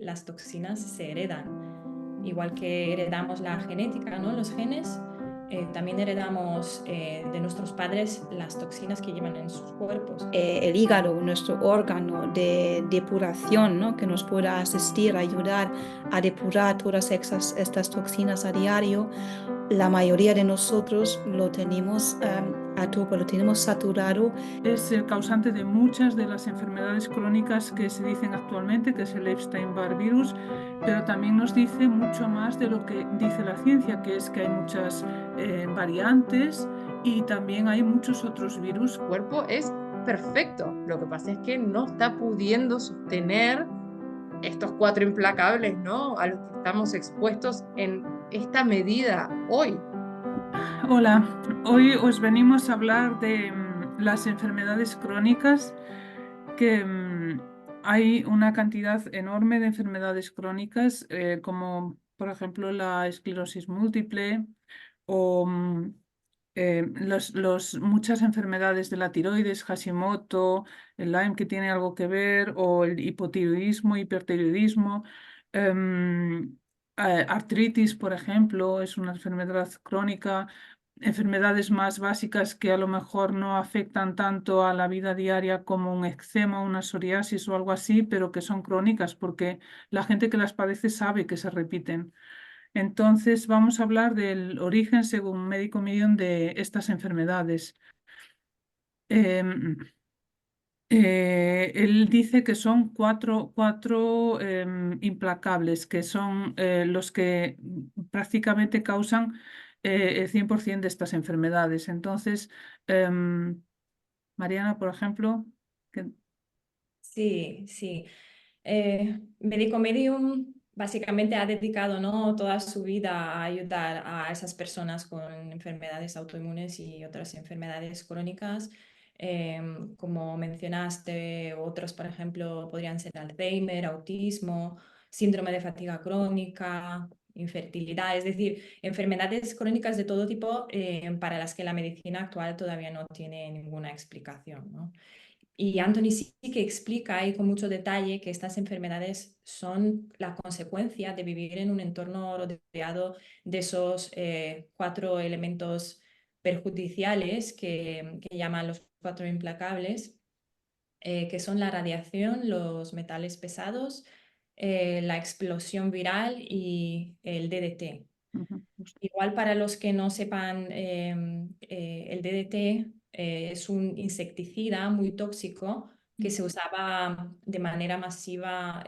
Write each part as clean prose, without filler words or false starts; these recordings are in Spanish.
las toxinas se heredan. Igual que heredamos la genética, ¿no? Los genes, también heredamos de nuestros padres las toxinas que llevan en sus cuerpos. El hígado, nuestro órgano de depuración, ¿no? Que nos pueda asistir, ayudar a depurar todas estas toxinas a diario. La mayoría de nosotros lo tenemos a tope, lo tenemos saturado. Es el causante de muchas de las enfermedades crónicas que se dicen actualmente, que es el Epstein-Barr virus, pero también nos dice mucho más de lo que dice la ciencia, que es que hay muchas variantes y también hay muchos otros virus. El cuerpo es perfecto, lo que pasa es que no está pudiendo sostener estos 4 implacables, ¿no? A los que estamos expuestos en esta medida hoy. Hola, hoy os venimos a hablar de las enfermedades crónicas, que hay una cantidad enorme de enfermedades crónicas, como por ejemplo la esclerosis múltiple o muchas enfermedades de la tiroides, Hashimoto, el Lyme que tiene algo que ver, o el hipotiroidismo, hipertiroidismo. Artritis, por ejemplo, es una enfermedad crónica. Enfermedades más básicas que a lo mejor no afectan tanto a la vida diaria como un eczema, una psoriasis o algo así, pero que son crónicas porque la gente que las padece sabe que se repiten. Entonces vamos a hablar del origen, según Médico Million, de estas enfermedades. Em, Él dice que son cuatro implacables, que son los que prácticamente causan el 100% de estas enfermedades. Entonces, Mariana, por ejemplo, Sí, sí. Médico Medium básicamente ha dedicado, ¿no? toda su vida a ayudar a esas personas con enfermedades autoinmunes y otras enfermedades crónicas. Como mencionaste, otros, por ejemplo, podrían ser Alzheimer, autismo, síndrome de fatiga crónica, infertilidad, es decir, enfermedades crónicas de todo tipo para las que la medicina actual todavía no tiene ninguna explicación, ¿no? Y Anthony sí que explica ahí con mucho detalle que estas enfermedades son la consecuencia de vivir en un entorno rodeado de esos 4 elementos perjudiciales que llaman los 4 implacables, que son la radiación, los metales pesados, la explosión viral y el DDT. ujú, Igual para los que no sepan, el DDT es un insecticida muy tóxico que se usaba de manera masiva,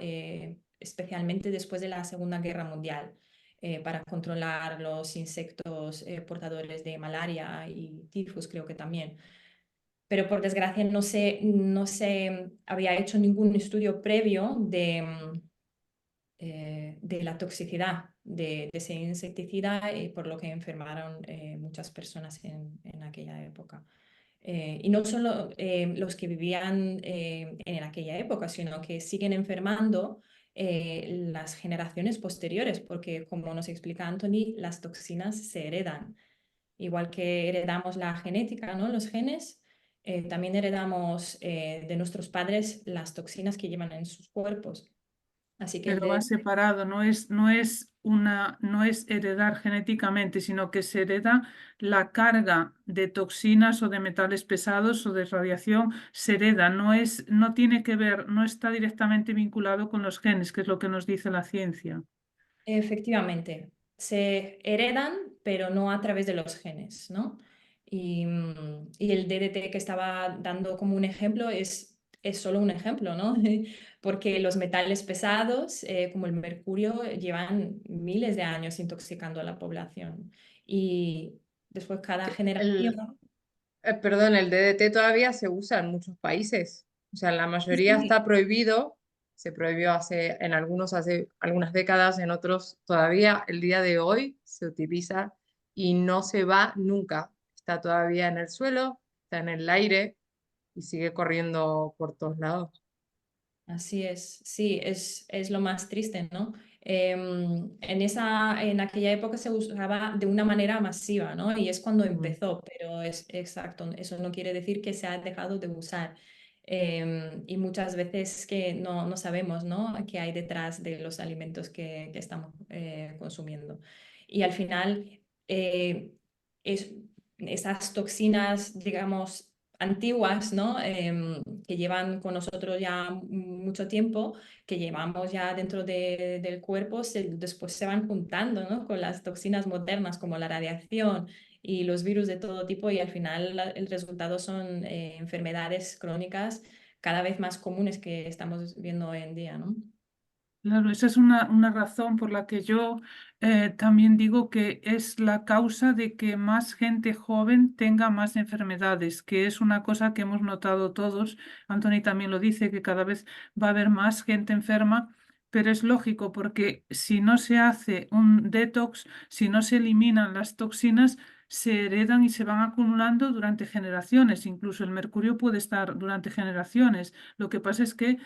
especialmente después de la Segunda Guerra Mundial, para controlar los insectos portadores de malaria y tifus, creo que también. Pero por desgracia no se había hecho ningún estudio previo de la toxicidad de ese insecticida, por lo que enfermaron muchas personas en aquella época. Y no solo los que vivían en aquella época, sino que siguen enfermando las generaciones posteriores, porque como nos explica Anthony, las toxinas se heredan. Igual que heredamos la genética, ¿no? Los genes, también heredamos de nuestros padres las toxinas que llevan en sus cuerpos. Así que el pero va de separado, no es heredar genéticamente, sino que se hereda la carga de toxinas o de metales pesados o de radiación, se hereda, no tiene que ver, no está directamente vinculado con los genes, que es lo que nos dice la ciencia. Efectivamente, se heredan, pero no a través de los genes, ¿no? Y el DDT que estaba dando como un ejemplo es solo un ejemplo, ¿no? Porque los metales pesados, como el mercurio, llevan miles de años intoxicando a la población. Y después cada El, generación... perdón, el DDT todavía se usa en muchos países. O sea, en la Sí, mayoría sí. está prohibido. Se prohibió en algunos hace algunas décadas, en otros todavía el día de hoy se utiliza y no se va nunca. Está todavía en el suelo, está en el aire y sigue corriendo por todos lados. Así es, sí, es lo más triste, ¿no? En aquella época se usaba de una manera masiva, ¿no? Y es cuando Mm. empezó, pero es exacto, eso no quiere decir que se ha dejado de usar. y muchas veces que no sabemos, ¿no?, qué hay detrás de los alimentos que estamos consumiendo. Y al final, esas toxinas, digamos, antiguas, ¿no?, que llevan con nosotros ya mucho tiempo, que llevamos ya dentro del cuerpo, después se van juntando, ¿no?, con las toxinas modernas como la radiación y los virus de todo tipo, y al final el resultado son enfermedades crónicas cada vez más comunes que estamos viendo hoy en día, ¿no? Claro, esa es una razón por la que yo también digo que es la causa de que más gente joven tenga más enfermedades, que es una cosa que hemos notado todos. Anthony también lo dice, que cada vez va a haber más gente enferma, pero es lógico porque si no se hace un detox, si no se eliminan las toxinas, se heredan y se van acumulando durante generaciones. Incluso el mercurio puede estar durante generaciones. Lo que pasa es que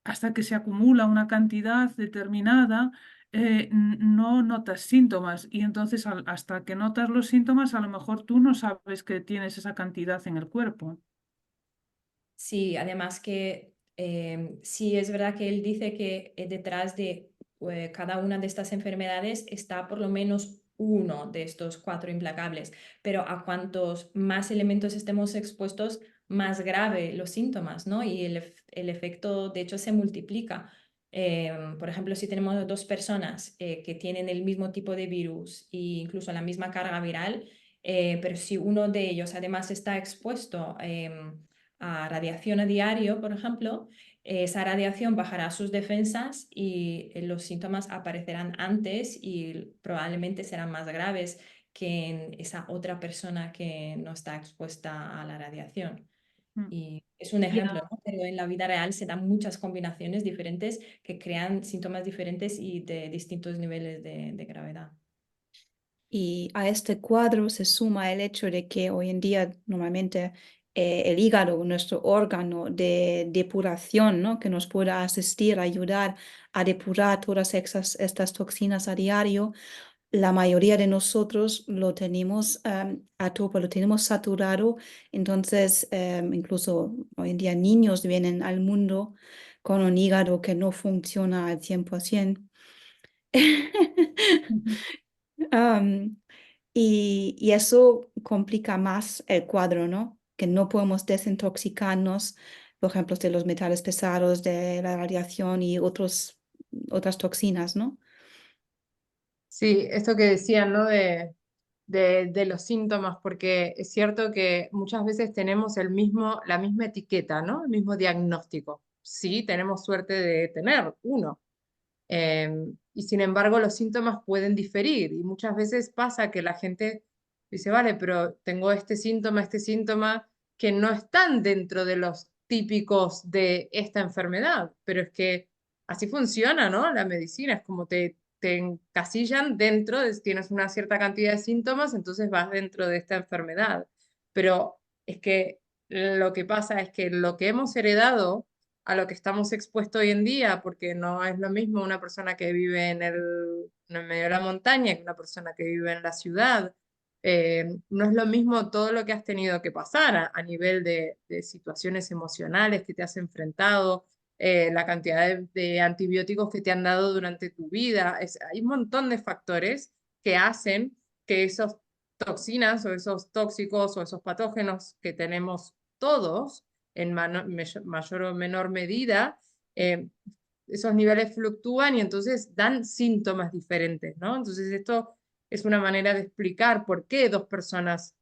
hasta que se acumula una cantidad determinada, no notas síntomas, y entonces hasta que notas los síntomas, a lo mejor tú no sabes que tienes esa cantidad en el cuerpo. Sí, además que sí es verdad que él dice que detrás de cada una de estas enfermedades está por lo menos uno de estos 4 implacables, pero a cuantos más elementos estemos expuestos, más grave los síntomas, ¿no? Y el efecto, de hecho, se multiplica. Por ejemplo, si tenemos 2 personas que tienen el mismo tipo de virus e incluso la misma carga viral, pero si uno de ellos además está expuesto a radiación a diario, por ejemplo, esa radiación bajará sus defensas y los síntomas aparecerán antes y probablemente serán más graves que en esa otra persona que no está expuesta a la radiación. Mm. Y es un ejemplo, ¿no? Pero en la vida real se dan muchas combinaciones diferentes que crean síntomas diferentes y de distintos niveles de gravedad. Y a este cuadro se suma el hecho de que hoy en día normalmente el hígado, nuestro órgano de depuración, ¿no?, que nos pueda asistir, ayudar a depurar todas estas toxinas a diario, la mayoría de nosotros lo tenemos a tope, lo tenemos saturado. Entonces, incluso hoy en día niños vienen al mundo con un hígado que no funciona al 100%. Ujú. Am, y eso complica más el cuadro, ¿no? Que no podemos desintoxicarnos, por ejemplo, de los metales pesados, de la radiación y otras toxinas, ¿no? Sí, esto que decían, ¿no? De los síntomas, porque es cierto que muchas veces tenemos la misma etiqueta, ¿no? El mismo diagnóstico. Sí, tenemos suerte de tener uno. Y sin embargo, los síntomas pueden diferir y muchas veces pasa que la gente dice, vale, pero tengo este síntoma, que no están dentro de los típicos de esta enfermedad, pero es que así funciona, ¿no? La medicina es como te encasillan dentro, tienes una cierta cantidad de síntomas, entonces vas dentro de esta enfermedad. Pero es que lo que pasa es que lo que hemos heredado a lo que estamos expuestos hoy en día, porque no es lo mismo una persona que vive en el medio de la montaña que una persona que vive en la ciudad. No es lo mismo todo lo que has tenido que pasar a nivel de situaciones emocionales que te has enfrentado, la cantidad de antibióticos que te han dado durante tu vida. Hay un montón de factores que hacen que esas toxinas o esos tóxicos o esos patógenos que tenemos todos en mayor o menor medida, esos niveles fluctúan y entonces dan síntomas diferentes, ¿no? Entonces esto es una manera de explicar por qué 2 personas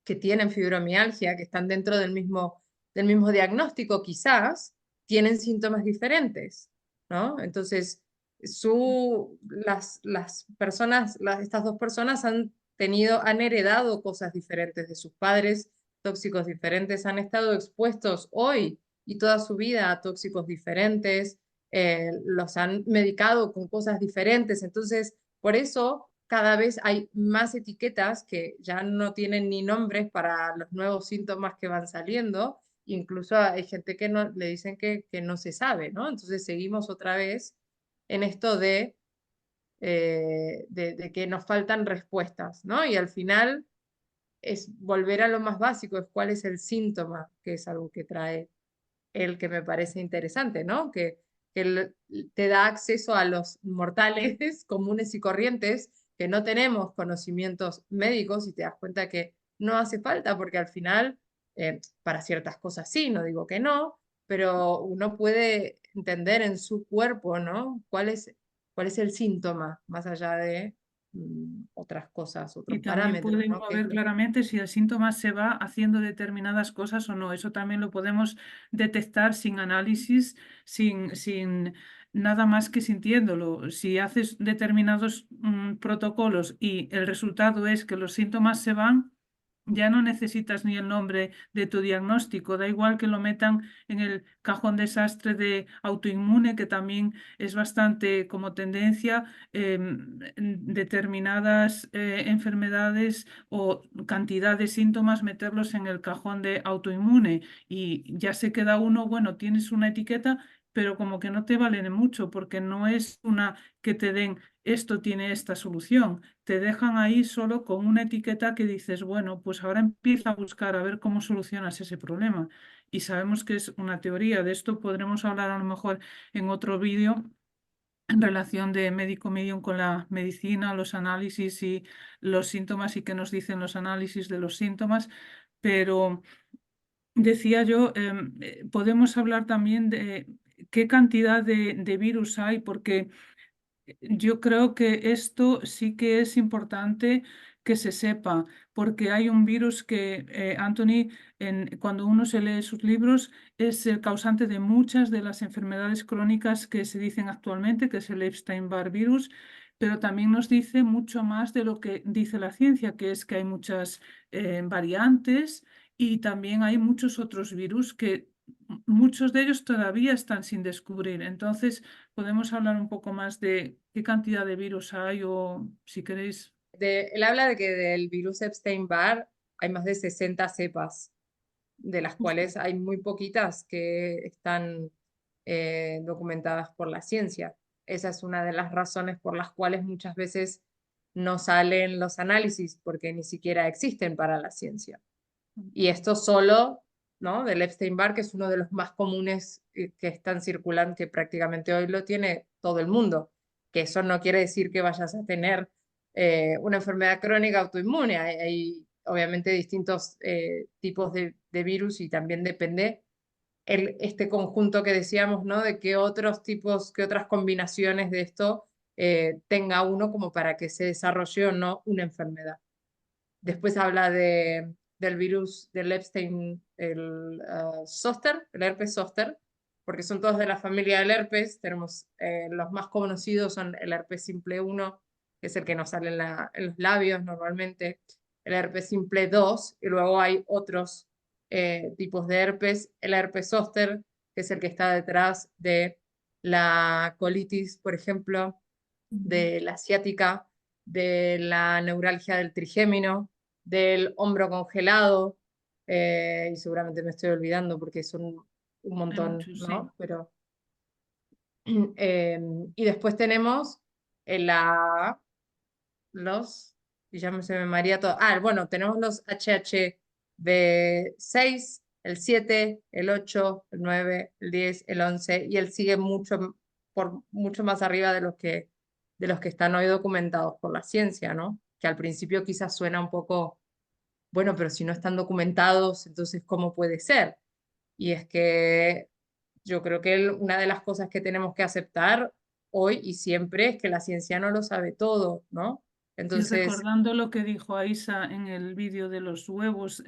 que tienen fibromialgia, que están dentro del mismo diagnóstico, quizás tienen síntomas diferentes, ¿no? Entonces, las personas, estas 2 personas han heredado cosas diferentes de sus padres, tóxicos diferentes, han estado expuestos hoy y toda su vida a tóxicos diferentes, los han medicado con cosas diferentes. Entonces, por eso cada vez hay más etiquetas que ya no tienen ni nombres para los nuevos síntomas que van saliendo. Incluso hay gente que no, le dicen que no se sabe, ¿no? Entonces seguimos otra vez en esto de que nos faltan respuestas, ¿no? Y al final es volver a lo más básico, es cuál es el síntoma, que es algo que trae él, que me parece interesante, ¿no? Que te da acceso a los mortales comunes y corrientes que no tenemos conocimientos médicos y te das cuenta que no hace falta porque al final, para ciertas cosas sí, no digo que no, pero uno puede entender en su cuerpo, ¿no? Cuál es el síntoma, más allá de otras cosas, Y otros también parámetros, puede ¿no? uno Que es ver claramente si el síntoma se va haciendo determinadas cosas o no. Eso también lo podemos detectar sin análisis, sin nada más que sintiéndolo. Si haces determinados protocolos y el resultado es que los síntomas se van, ya no necesitas ni el nombre de tu diagnóstico. Da igual que lo metan en el cajón desastre de autoinmune, que también es bastante como tendencia determinadas enfermedades o cantidad de síntomas, meterlos en el cajón de autoinmune y ya se queda uno, bueno, tienes una etiqueta, pero como que no te valen mucho porque no es una que te den esto tiene esta solución. Te dejan ahí solo con una etiqueta que dices, bueno, pues ahora empieza a buscar a ver cómo solucionas ese problema. Y sabemos que es una teoría. De esto podremos hablar a lo mejor en otro vídeo en relación de médico medium con la medicina, los análisis y los síntomas y qué nos dicen los análisis de los síntomas. Pero decía yo, podemos hablar también de qué cantidad de virus hay, porque yo creo que esto sí que es importante que se sepa, porque hay un virus que, Anthony, cuando uno se lee sus libros, es el causante de muchas de las enfermedades crónicas que se dicen actualmente, que es el Epstein-Barr virus, pero también nos dice mucho más de lo que dice la ciencia, que es que hay muchas variantes y también hay muchos otros virus que muchos de ellos todavía están sin descubrir. Entonces, podemos hablar un poco más de qué cantidad de virus hay o si queréis. Él habla de que del virus Epstein-Barr hay más de 60 cepas, de las Justo. cuales hay muy poquitas que están documentadas por la ciencia. Esa es una de las razones por las cuales muchas veces no salen los análisis, porque ni siquiera existen para la ciencia. Y esto solo, ¿no? Del Epstein-Barr, que es uno de los más comunes que están circulando, que prácticamente hoy lo tiene todo el mundo. Que eso no quiere decir que vayas a tener una enfermedad crónica autoinmune. Hay obviamente distintos tipos de virus y también depende este conjunto que decíamos, ¿no? De qué otros tipos, qué otras combinaciones de esto tenga uno como para que se desarrolle o no una enfermedad. Después habla del virus del Epstein, el zóster, el herpes zóster, porque son todos de la familia del herpes. Tenemos los más conocidos son el herpes simple 1, que es el que nos sale en los labios normalmente, el herpes simple 2, y luego hay otros tipos de herpes, el herpes zóster, que es el que está detrás de la colitis, por ejemplo, de la ciática, de la neuralgia del trigémino, del hombro congelado, y seguramente me estoy olvidando porque son un Hay montón, muchos, sí. ¿no? Pero, y después tenemos la, los, y ya se me maría todo. Ah, bueno, tenemos los HHV6, el 7, el 8, el 9, el 10, el 11, y él sigue mucho más arriba de los que están hoy documentados por la ciencia, ¿no? Que al principio quizás suena un poco, bueno, pero si no están documentados, entonces, ¿cómo puede ser? Y es que yo creo que una de las cosas que tenemos que aceptar hoy y siempre es que la ciencia no lo sabe todo, ¿no? Y Entonces, recordando lo que dijo Aisa en el vídeo de los huevos,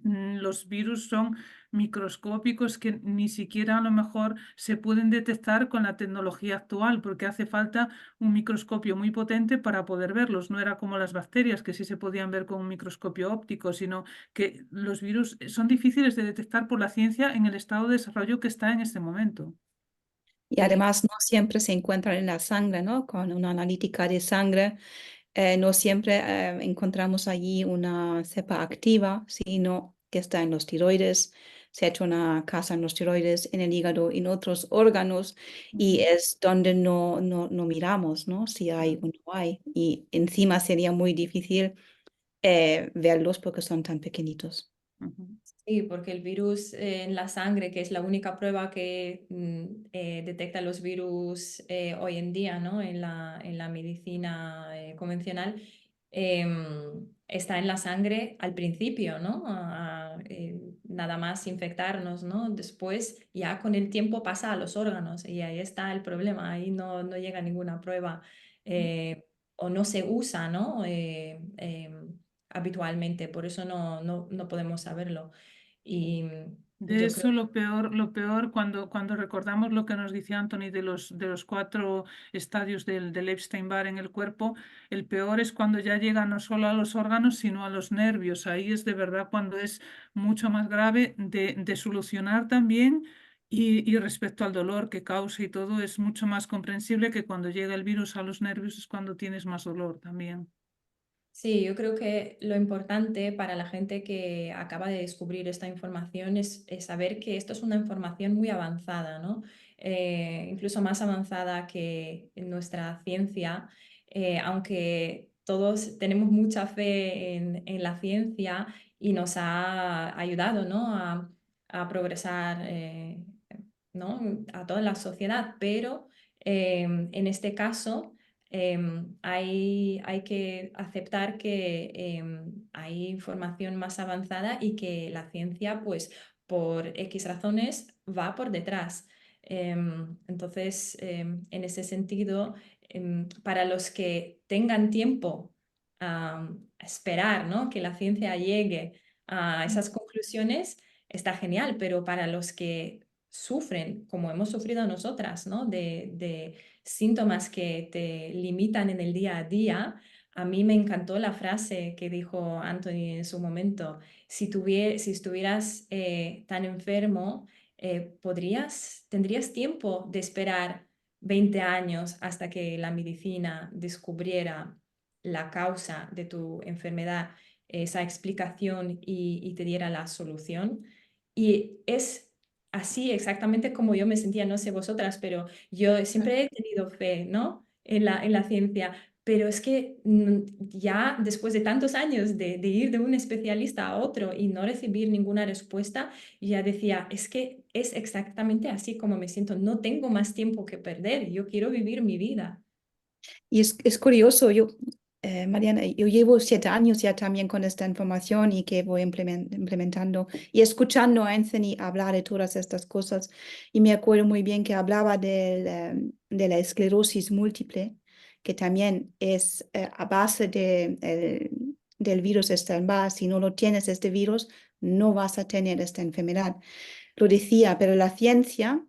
los virus son microscópicos que ni siquiera a lo mejor se pueden detectar con la tecnología actual, porque hace falta un microscopio muy potente para poder verlos. No era como las bacterias, que sí se podían ver con un microscopio óptico, sino que los virus son difíciles de detectar por la ciencia en el estado de desarrollo que está en este momento. Y además no siempre se encuentran en la sangre, ¿no? Con una analítica de sangre, no siempre encontramos allí una cepa activa, sino que está en los tiroides. Se ha hecho una casa en los tiroides, en el hígado, en otros órganos, y es donde no miramos, ¿no? Si hay o no hay. Y encima sería muy difícil verlos porque son tan pequeñitos. Ujú. Sí, porque el virus en la sangre, que es la única prueba que detecta los virus hoy en día, ¿no? En la medicina convencional, está en la sangre al principio, ¿no? Nada más infectarnos, ¿no? Después, ya con el tiempo pasa a los órganos y ahí está el problema, ahí no llega ninguna prueba o no se usa, ¿no? Habitualmente, por eso no podemos saberlo. Y De yo creo, eso lo peor cuando recordamos lo que nos decía Anthony de los 4 estadios del Epstein-Barr en el cuerpo, el peor es cuando ya llega no solo a los órganos, sino a los nervios. Ahí es de verdad cuando es mucho más grave de solucionar también y respecto al dolor que causa y todo, es mucho más comprensible que cuando llega el virus a los nervios es cuando tienes más dolor también. sí, yo creo que lo importante para la gente que acaba de descubrir esta información es saber que esto es una información muy avanzada, ¿no? Incluso más avanzada que en nuestra ciencia, aunque todos tenemos mucha fe en la ciencia y nos ha ayudado, ¿no? A progresar, ¿no? A toda la sociedad, pero en este caso hay que aceptar que hay información más avanzada y que la ciencia, pues, por X razones, va por detrás. Entonces, en ese sentido, para los que tengan tiempo a esperar, ¿no? Que la ciencia llegue a esas conclusiones, está genial, pero para los que sufren, como hemos sufrido nosotras, ¿no? De síntomas que te limitan en el día a día. A mí me encantó la frase que dijo Anthony en su momento. Si estuvieras tan enfermo, tendrías tiempo de esperar 20 años hasta que la medicina descubriera la causa de tu enfermedad, esa explicación y te diera la solución. Y es así exactamente como yo me sentía, no sé vosotras, pero yo siempre he tenido fe, ¿no? En la ciencia, pero es que ya después de tantos años de ir de un especialista a otro y no recibir ninguna respuesta, ya decía, es que es exactamente así como me siento, no tengo más tiempo que perder, yo quiero vivir mi vida. Y es curioso, Mariana, yo llevo 7 años ya también con esta información y que voy implementando y escuchando a Anthony hablar de todas estas cosas. Y me acuerdo muy bien que hablaba de la esclerosis múltiple, que también es a base del virus Epstein-Barr. Si no lo tienes, este virus, no vas a tener esta enfermedad. Lo decía, pero la ciencia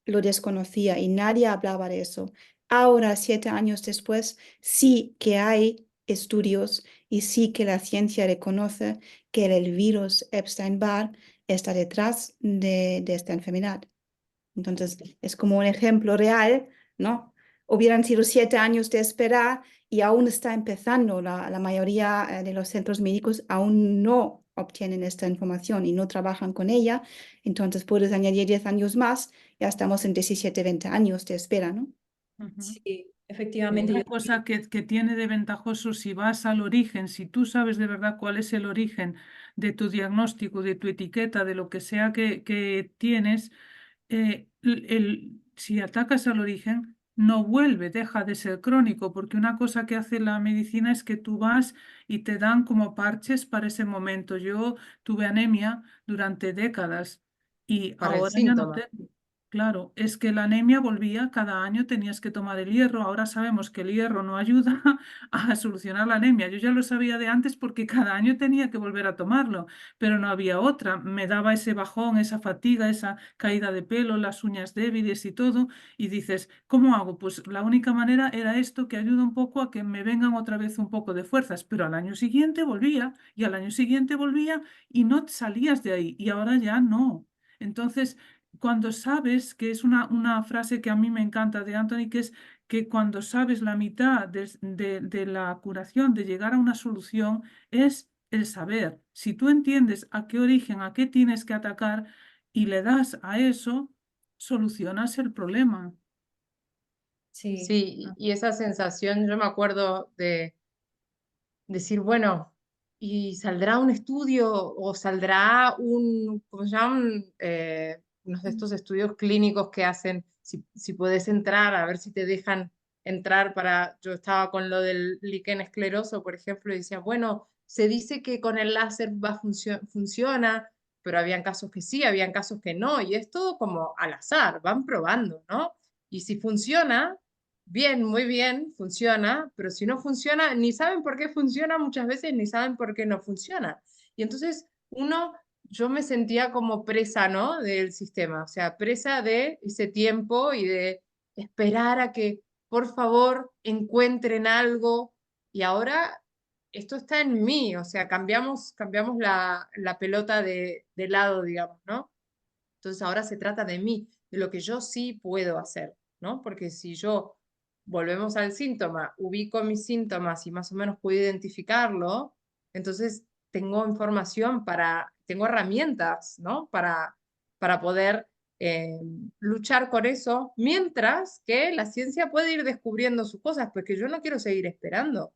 lo desconocía y nadie hablaba de eso. Ahora, 7 años después, sí que hay estudios y sí que la ciencia reconoce que el virus Epstein-Barr está detrás de esta enfermedad. Entonces, es como un ejemplo real, ¿no? Hubieran sido 7 años de esperar y aún está empezando. La mayoría de los centros médicos aún no obtienen esta información y no trabajan con ella. Entonces, puedes añadir 10 años más, ya estamos en 17, 20 años de espera, ¿no? Ujú. Sí, Y efectivamente, una cosa que tiene de ventajoso si vas al origen, si tú sabes de verdad cuál es el origen de tu diagnóstico, de tu etiqueta, de lo que sea que tienes, si atacas al origen, no vuelve, deja de ser crónico, porque una cosa que hace la medicina es que tú vas y te dan como parches para ese momento. Yo tuve anemia durante décadas y para el ahora ya no síntoma. tengo. Claro, es que la anemia volvía, cada año tenías que tomar el hierro, ahora sabemos que el hierro no ayuda a solucionar la anemia. Yo ya lo sabía de antes porque cada año tenía que volver a tomarlo, pero no había otra. Me daba ese bajón, esa fatiga, esa caída de pelo, las uñas débiles y todo, y dices, ¿cómo hago? Pues la única manera era esto que ayuda un poco a que me vengan otra vez un poco de fuerzas, pero al año siguiente volvía y al año siguiente volvía y no salías de ahí y ahora ya no. Entonces, cuando sabes, que es una frase que a mí me encanta de Anthony, que es que cuando sabes la mitad de la curación, de llegar a una solución, es el saber. Si tú entiendes a qué origen, a qué tienes que atacar y le das a eso, solucionas el problema. sí. Sí, y esa sensación, yo me acuerdo de decir, bueno, y saldrá un estudio o saldrá ¿cómo se llaman? Unos de estos estudios clínicos que hacen, si puedes entrar, a ver si te dejan entrar para, yo estaba con lo del líquen escleroso, por ejemplo, y decía, bueno, se dice que con el láser funciona, pero habían casos que sí, habían casos que no, y es todo como al azar, van probando, ¿no? Y si funciona, bien, muy bien, funciona, pero si no funciona, ni saben por qué funciona muchas veces, ni saben por qué no funciona. Y entonces yo me sentía como presa, ¿no? Del sistema, o sea, presa de ese tiempo y de esperar a que, por favor, encuentren algo. Y ahora esto está en mí, o sea, cambiamos la pelota de lado, digamos, ¿no? Entonces ahora se trata de mí, de lo que yo sí puedo hacer, ¿no? Porque si yo, volvemos al síntoma, ubico mis síntomas y más o menos puedo identificarlo, entonces tengo información tengo herramientas, ¿no? Para poder eh, luchar con eso, mientras que la ciencia puede ir descubriendo sus cosas, porque yo no quiero seguir esperando,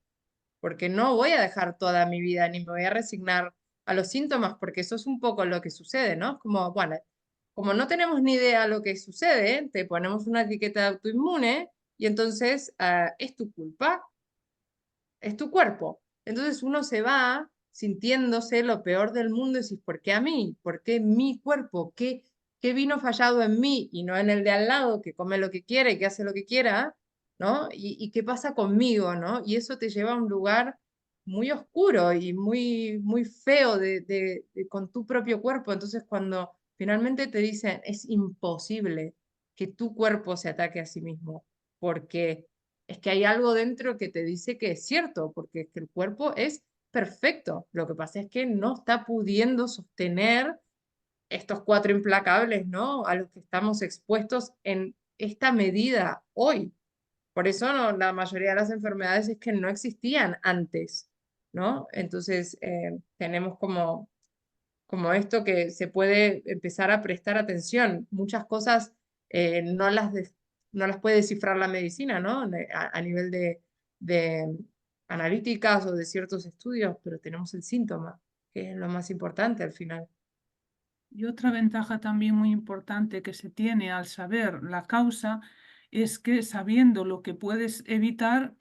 porque no voy a dejar toda mi vida ni me voy a resignar a los síntomas, porque eso es un poco lo que sucede, ¿no? Como, bueno, como no tenemos ni idea lo que sucede, te ponemos una etiqueta de autoinmune y entonces es tu culpa, es tu cuerpo. Entonces uno se va sintiéndose lo peor del mundo y dices, ¿por qué a mí? ¿Por qué mi cuerpo? ¿Qué vino fallado en mí y no en el de al lado que come lo que quiere y que hace lo que quiera? ¿No? ¿Y qué pasa conmigo? ¿No? Y eso te lleva a un lugar muy oscuro y muy feo con tu propio cuerpo. Entonces cuando finalmente te dicen, es imposible que tu cuerpo se ataque a sí mismo, porque es que hay algo dentro que te dice que es cierto, porque es que el cuerpo es perfecto. Lo que pasa es que no está pudiendo sostener estos cuatro implacables, ¿no? A los que estamos expuestos en esta medida hoy. Por eso la mayoría de las enfermedades es que no existían antes, ¿no? Entonces tenemos como esto que se puede empezar a prestar atención. Muchas cosas no las puede descifrar la medicina, ¿no? A nivel de analíticas o de ciertos estudios, pero tenemos el síntoma, que es lo más importante al final. Y otra ventaja también muy importante que se tiene al saber la causa es que sabiendo lo que puedes evitar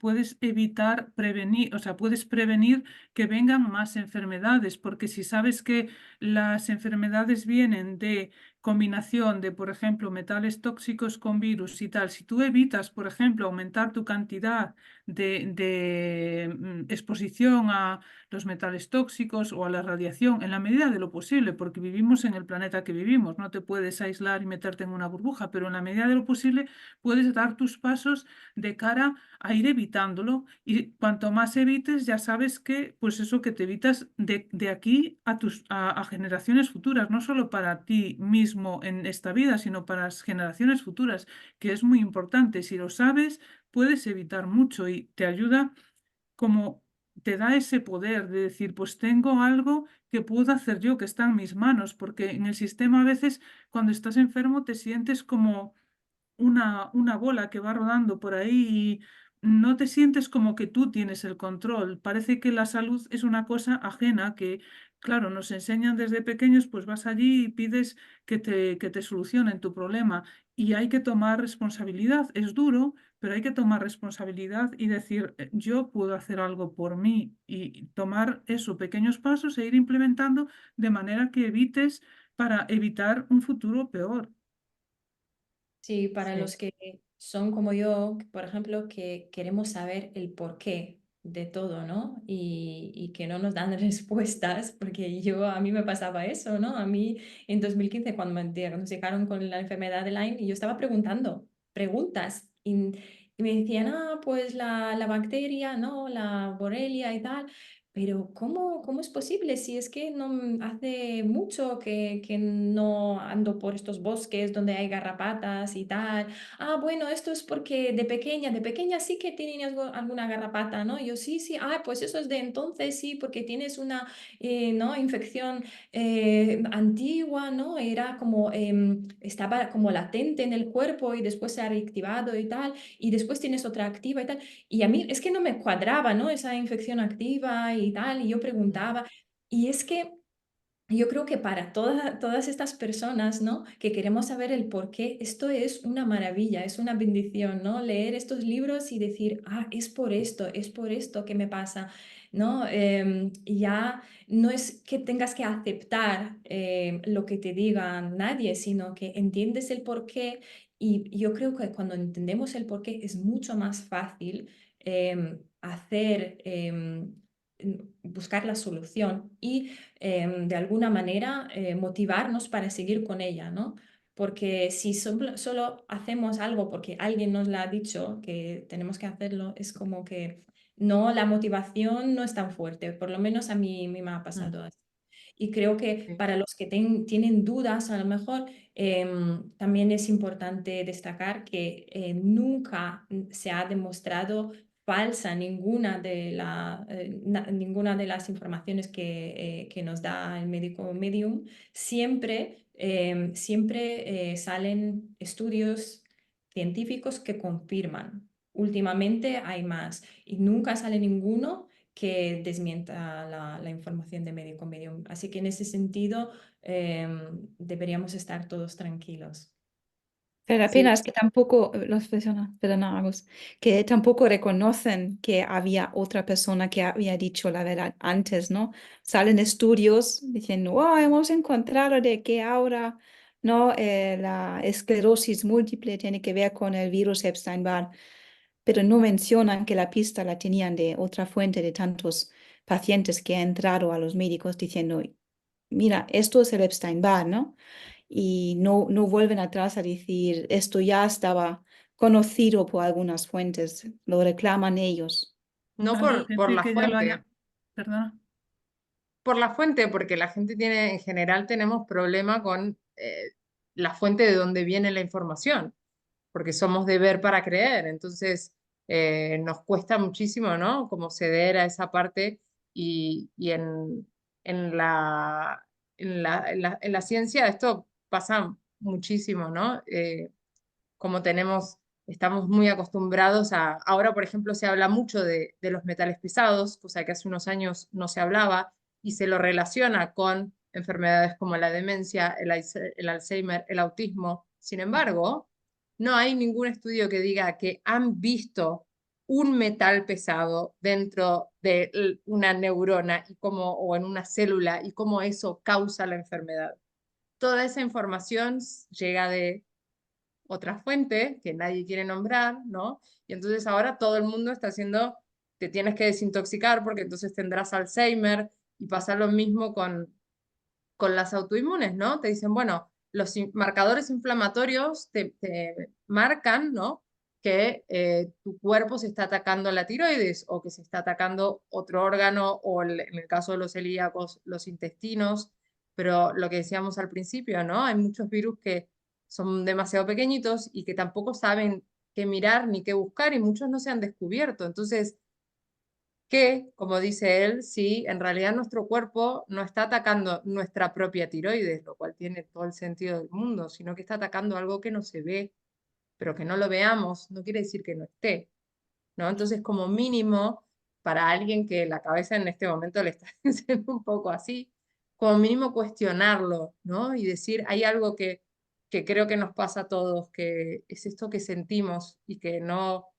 prevenir, o sea, puedes prevenir que vengan más enfermedades, porque si sabes que las enfermedades vienen de combinación de, por ejemplo, metales tóxicos con virus y tal, si tú evitas, por ejemplo, aumentar tu cantidad de exposición a los metales tóxicos o a la radiación en la medida de lo posible, porque vivimos en el planeta que vivimos, no te puedes aislar y meterte en una burbuja, pero en la medida de lo posible puedes dar tus pasos de cara a ir evitándolo y cuanto más evites ya sabes que pues eso que te evitas de aquí a generaciones futuras, no solo para ti mismo en esta vida, sino para las generaciones futuras, que es muy importante. Si lo sabes, puedes evitar mucho y te ayuda como te da ese poder de decir, pues tengo algo que puedo hacer yo, que está en mis manos, porque en el sistema a veces cuando estás enfermo te sientes como una bola que va rodando por ahí y no te sientes como que tú tienes el control. Parece que la salud es una cosa ajena que, claro, nos enseñan desde pequeños, pues vas allí y pides que te solucionen tu problema y hay que tomar responsabilidad. Es duro, pero hay que tomar responsabilidad y decir, yo puedo hacer algo por mí y tomar eso, pequeños pasos e ir implementando de manera que evites para evitar un futuro peor. Sí, para Sí. los que son como yo, por ejemplo, que queremos saber el porqué de todo, ¿no? Y que no nos dan respuestas, porque a mí me pasaba eso, ¿no? A mí en 2015, cuando me diagnosticaron con la enfermedad de Lyme, y yo estaba preguntando preguntas y me decían, pues la bacteria, ¿no? La Borrelia y tal. Pero ¿cómo es posible si es que no hace mucho que no ando por estos bosques donde hay garrapatas y tal? Bueno, esto es porque de pequeña sí que tienes alguna garrapata, ¿no? Yo sí, sí, pues eso es de entonces, sí, porque tienes una ¿no? infección antigua, ¿no? Era como, estaba como latente en el cuerpo y después se ha reactivado y tal, y después tienes otra activa y tal. Y a mí es que no me cuadraba, ¿no? Esa infección activa y tal, y yo preguntaba, y es que yo creo que para todas estas personas, ¿no? Que queremos saber el por qué, esto es una maravilla, es una bendición, ¿no? Leer estos libros y decir, ah, es por esto que me pasa, ¿no? Ya no es que tengas que aceptar lo que te diga nadie, sino que entiendes el por qué y yo creo que cuando entendemos el por qué es mucho más fácil hacer... buscar la solución y de alguna manera motivarnos para seguir con ella, ¿no? Porque si solo hacemos algo porque alguien nos lo ha dicho que tenemos que hacerlo, es como que no, la motivación no es tan fuerte, por lo menos a mí me ha pasado así. Y creo que Sí. para los que tienen dudas, a lo mejor también es importante destacar que nunca se ha demostrado falsa ninguna de las informaciones que nos da el médico medium. Siempre salen estudios científicos que confirman. Últimamente hay más y nunca sale ninguno que desmienta la información de médico medium. Así que en ese sentido deberíamos estar todos tranquilos. Pero la Sí, pena es que tampoco, los personas, perdona, Agus, que tampoco reconocen que había otra persona que había dicho la verdad antes, ¿no? Salen estudios diciendo, oh, hemos encontrado de que ahora, ¿no? La esclerosis múltiple tiene que ver con el virus Epstein-Barr, pero no mencionan que la pista la tenían de otra fuente de tantos pacientes que han entrado a los médicos diciendo, mira, esto es el Epstein-Barr, ¿no? Y no vuelven atrás a decir, esto ya estaba conocido por algunas fuentes, lo reclaman ellos. no Claro, por gente la que ya lo haya... fuente, Perdona. por la fuente, porque la gente tiene, en general tenemos problema con la fuente de donde viene la información, porque somos de ver para creer, entonces nos cuesta muchísimo, ¿no? Como ceder a esa parte y en la, en la ciencia esto pasa muchísimo, ¿no? Como estamos muy acostumbrados ahora por ejemplo se habla mucho de los metales pesados, cosa que hace unos años no se hablaba y se lo relaciona con enfermedades como la demencia, el Alzheimer, el autismo. Sin embargo, no hay ningún estudio que diga que han visto un metal pesado dentro de una neurona o en una célula y cómo eso causa la enfermedad. Toda esa información llega de otra fuente que nadie quiere nombrar, ¿no? Y entonces ahora todo el mundo está haciendo, te tienes que desintoxicar porque entonces tendrás Alzheimer y pasa lo mismo con las autoinmunes, ¿no? Te dicen, bueno, los marcadores inflamatorios te marcan, ¿no? Que tu cuerpo se está atacando la tiroides o que se está atacando otro órgano o en el caso de los celíacos, los intestinos. Pero lo que decíamos al principio, ¿no? Hay muchos virus que son demasiado pequeñitos y que tampoco saben qué mirar ni qué buscar y muchos no se han descubierto. Entonces, que, como dice él, sí, en realidad nuestro cuerpo no está atacando nuestra propia tiroides, lo cual tiene todo el sentido del mundo, sino que está atacando algo que no se ve, pero que no lo veamos, no quiere decir que no esté, ¿no? Entonces, como mínimo, para alguien que la cabeza en este momento le está diciendo un poco así, como mínimo cuestionarlo, ¿no? Y decir, hay algo que creo que nos pasa a todos, que es esto que sentimos y que no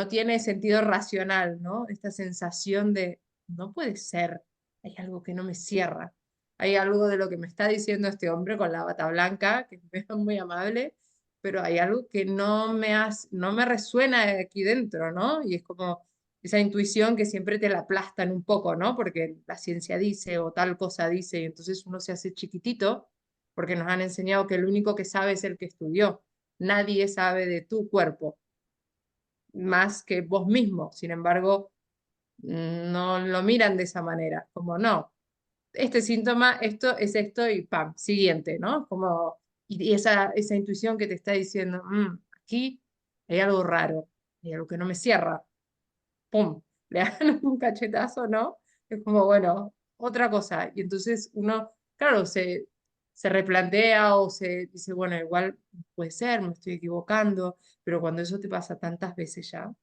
tiene sentido racional, ¿no? Esta sensación de, no puede ser, hay algo que no me cierra, hay algo de lo que me está diciendo este hombre con la bata blanca, que es muy amable, pero hay algo que no me resuena aquí dentro, ¿no? Y es como esa intuición que siempre te la aplastan un poco, ¿no? Porque la ciencia dice o tal cosa dice, y entonces uno se hace chiquitito, porque nos han enseñado que el único que sabe es el que estudió. Nadie sabe de tu cuerpo más que vos mismo. Sin embargo, no lo miran de esa manera, como no, este síntoma, esto es esto y pam, siguiente, ¿no? Como, y esa intuición que te está diciendo, aquí hay algo raro, hay algo que no me cierra, pum, le dan un cachetazo, ¿no? Es como, bueno, otra cosa. Y entonces uno, claro, se replantea o se dice, bueno, igual puede ser, me estoy equivocando, pero cuando eso te pasa tantas veces ya,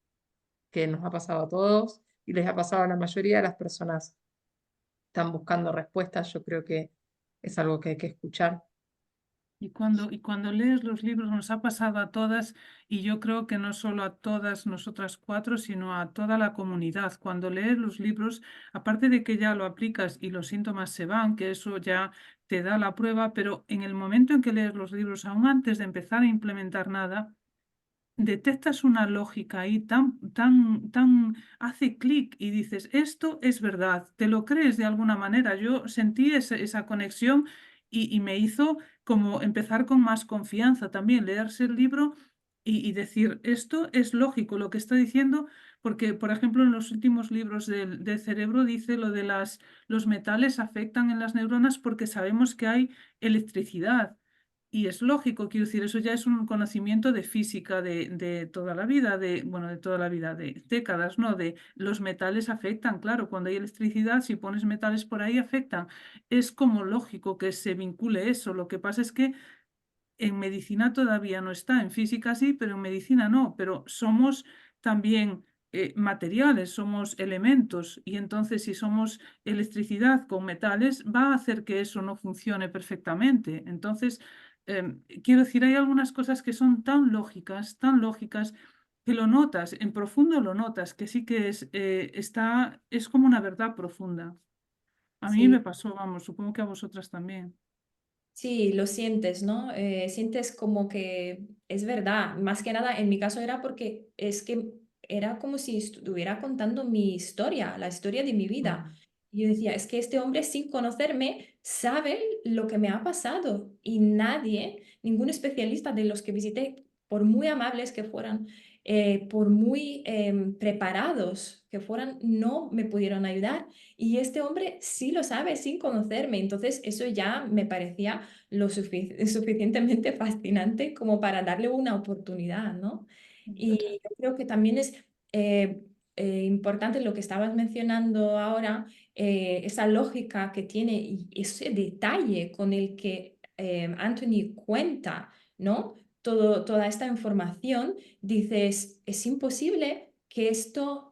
que nos ha pasado a todos, y les ha pasado a la mayoría de las personas que están buscando respuestas. Yo creo que es algo que hay que escuchar. Y cuando lees los libros, nos ha pasado a todas, y yo creo que no solo a todas nosotras cuatro, sino a toda la comunidad. Cuando lees los libros, aparte de que ya lo aplicas y los síntomas se van, que eso ya te da la prueba, pero en el momento en que lees los libros, aún antes de empezar a implementar nada, detectas una lógica ahí hace clic y dices, esto es verdad, te lo crees de alguna manera. Yo sentí esa conexión y me hizo como empezar con más confianza también, leerse el libro y decir, esto es lógico lo que está diciendo, porque, por ejemplo, en los últimos libros del cerebro dice lo de los metales afectan en las neuronas porque sabemos que hay electricidad. Y es lógico, quiero decir, eso ya es un conocimiento de física de toda la vida, bueno, de toda la vida, de décadas, ¿no? De los metales afectan, claro, cuando hay electricidad, si pones metales por ahí, afectan. Es como lógico que se vincule eso. Lo que pasa es que en medicina todavía no está, en física sí, pero en medicina no, pero somos también materiales, somos elementos, y entonces si somos electricidad con metales, va a hacer que eso no funcione perfectamente. Entonces, quiero decir, hay algunas cosas que son tan lógicas, que lo notas, en profundo lo notas, que sí que es como una verdad profunda. A mí me Sí. pasó, vamos, supongo que a vosotras también. Sí, lo sientes, ¿no? Sientes como que es verdad. Más que nada, en mi caso era porque es que era como si estuviera contando mi historia, la historia de mi vida. Mm. Y yo decía, es que este hombre sin conocerme sabe lo que me ha pasado y nadie, ningún especialista de los que visité, por muy amables que fueran, por muy preparados que fueran, no me pudieron ayudar. Y este hombre sí lo sabe sin conocerme. Entonces eso ya me parecía suficientemente fascinante como para darle una oportunidad, ¿no? Y yo creo que también es eh, importante lo que estabas mencionando ahora, esa lógica que tiene y ese detalle con el que Anthony cuenta, ¿no? Toda esta información, dices, es imposible que esto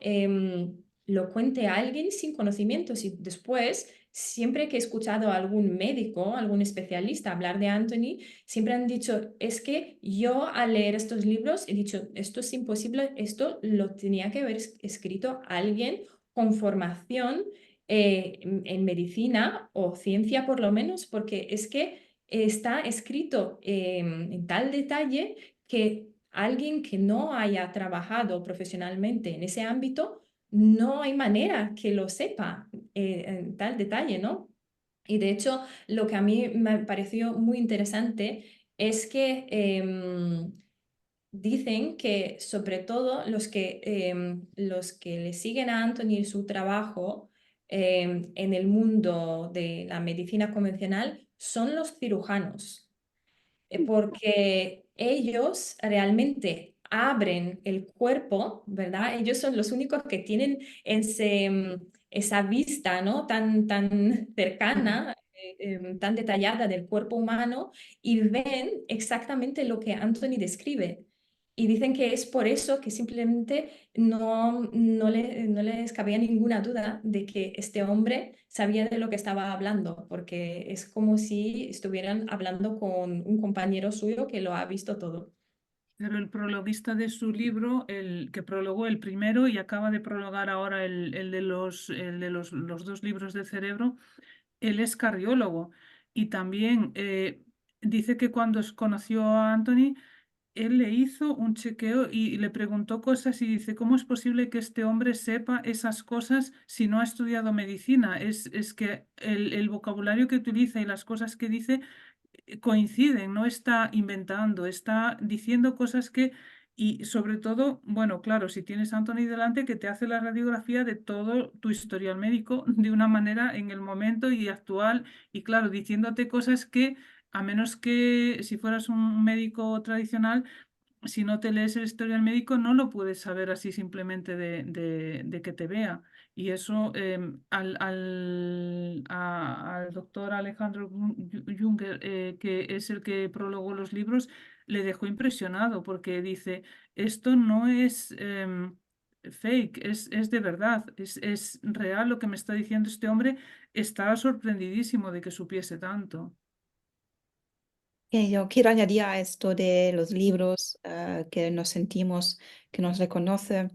lo cuente alguien sin conocimientos y después siempre que he escuchado a algún médico, algún especialista hablar de Anthony, siempre han dicho, es que yo al leer estos libros he dicho, esto es imposible, esto lo tenía que haber escrito alguien con formación en medicina o ciencia por lo menos, porque es que está escrito en tal detalle que alguien que no haya trabajado profesionalmente en ese ámbito, no hay manera que lo sepa en tal detalle, ¿no? Y de hecho, lo que a mí me pareció muy interesante es que dicen que sobre todo los que le siguen a Anthony en su trabajo en el mundo de la medicina convencional son los cirujanos porque ellos realmente abren el cuerpo, ¿verdad? Ellos son los únicos que tienen esa vista, ¿no? Tan Mm. cercana, tan detallada del cuerpo humano y ven exactamente lo que Anthony describe. Y dicen que es por eso que simplemente no les cabía ninguna duda de que este hombre sabía de lo que estaba hablando, porque es como si estuvieran hablando con un compañero suyo que lo ha visto todo. Pero el prologuista de su libro, el que prologó el primero y acaba de prologar ahora el de los dos libros del cerebro, él es cardiólogo y también dice que cuando conoció a Anthony, él le hizo un chequeo y le preguntó cosas y dice, ¿cómo es posible que este hombre sepa esas cosas si no ha estudiado medicina? Es que el vocabulario que utiliza y las cosas que dice coinciden, no está inventando, está diciendo cosas y sobre todo, bueno, claro, si tienes a Anthony delante que te hace la radiografía de todo tu historial médico de una manera en el momento y actual, y claro, diciéndote cosas que, a menos que si fueras un médico tradicional, si no te lees el historial médico, no lo puedes saber así simplemente de que te vea. Y eso al doctor Alejandro Junger, que es el que prologó los libros, le dejó impresionado porque dice, esto no es fake, es de verdad, es real lo que me está diciendo este hombre. Estaba sorprendidísimo de que supiese tanto. Yo quiero añadir a esto de los libros, que nos sentimos, que nos reconoce.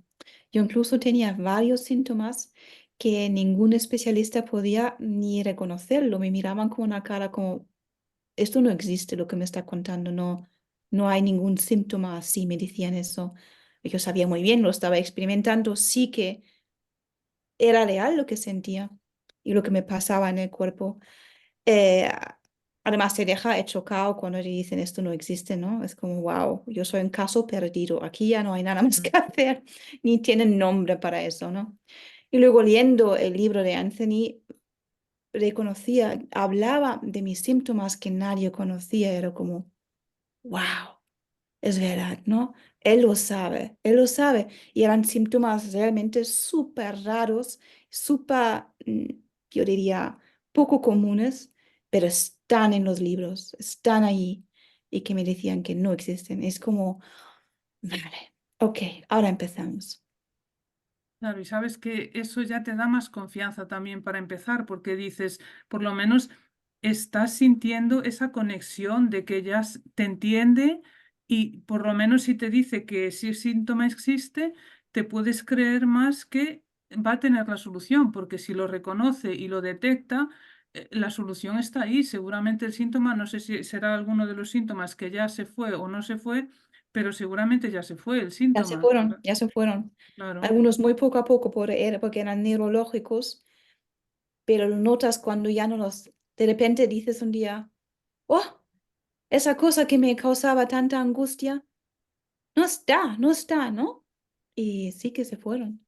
Yo incluso tenía varios síntomas que ningún especialista podía ni reconocerlo. Me miraban con una cara como, esto no existe, lo que me está contando, no, no hay ningún síntoma así, me decían eso. Yo sabía muy bien, lo estaba experimentando, sí que era real lo que sentía y lo que me pasaba en el cuerpo. Eh, Además, te deja chocado cuando te dicen esto no existe, ¿no? Es como, wow, yo soy un caso perdido, aquí ya no hay nada más que hacer, ni tienen nombre para eso, ¿no? Y luego leyendo el libro de Anthony, reconocía, hablaba de mis síntomas que nadie conocía, era como, wow, es verdad, ¿no? Él lo sabe, y eran síntomas realmente súper raros, súper, yo diría, poco comunes, pero están en los libros, están ahí, y que me decían que no existen. Es como, vale, ok, ahora empezamos. Claro, y sabes que eso ya te da más confianza también para empezar, porque dices, por lo menos estás sintiendo esa conexión de que te entiende, y por lo menos si te dice que si el síntoma existe, te puedes creer más que va a tener la solución, porque si lo reconoce y lo detecta, la solución está ahí. Seguramente el síntoma, no sé si será alguno de los síntomas que ya se fue o no se fue, pero seguramente ya se fue el Ya se síntoma. fueron, ya se fueron. Claro. Algunos muy poco a poco porque eran neurológicos, pero lo notas cuando ya no los, de repente dices un día, oh, esa cosa que me causaba tanta angustia, no está, no está, ¿no? Y sí que se fueron.